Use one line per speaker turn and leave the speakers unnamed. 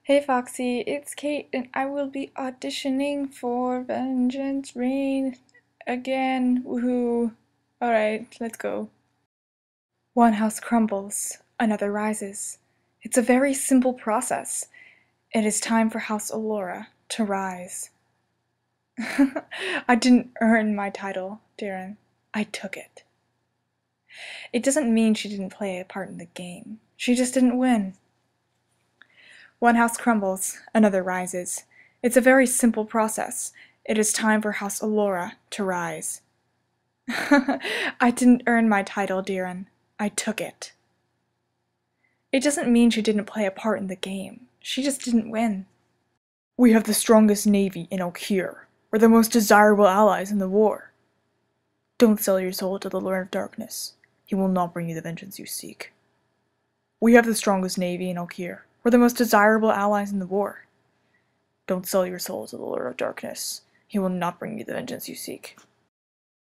Hey Foxy, it's Kate and I will be auditioning for Vengeance Reign again. Woohoo. Alright, let's go. One house crumbles, another rises. It's a very simple process. It is time for House Allura to rise. I didn't earn my title, Darren. I took it. It doesn't mean she didn't play a part in the game. She just didn't win. One house crumbles, another rises. It's a very simple process. It is time for House Allura to rise. I didn't earn my title, Darren. I took it. It doesn't mean she didn't play a part in the game. She just didn't win. We have the strongest navy in Okier. We're the most desirable allies in the war. Don't sell your soul to the Lord of Darkness. He will not bring you the vengeance you seek. We have the strongest navy in Okier. We're the most desirable allies in the war. Don't sell your soul to the Lord of Darkness. He will not bring you the vengeance you seek.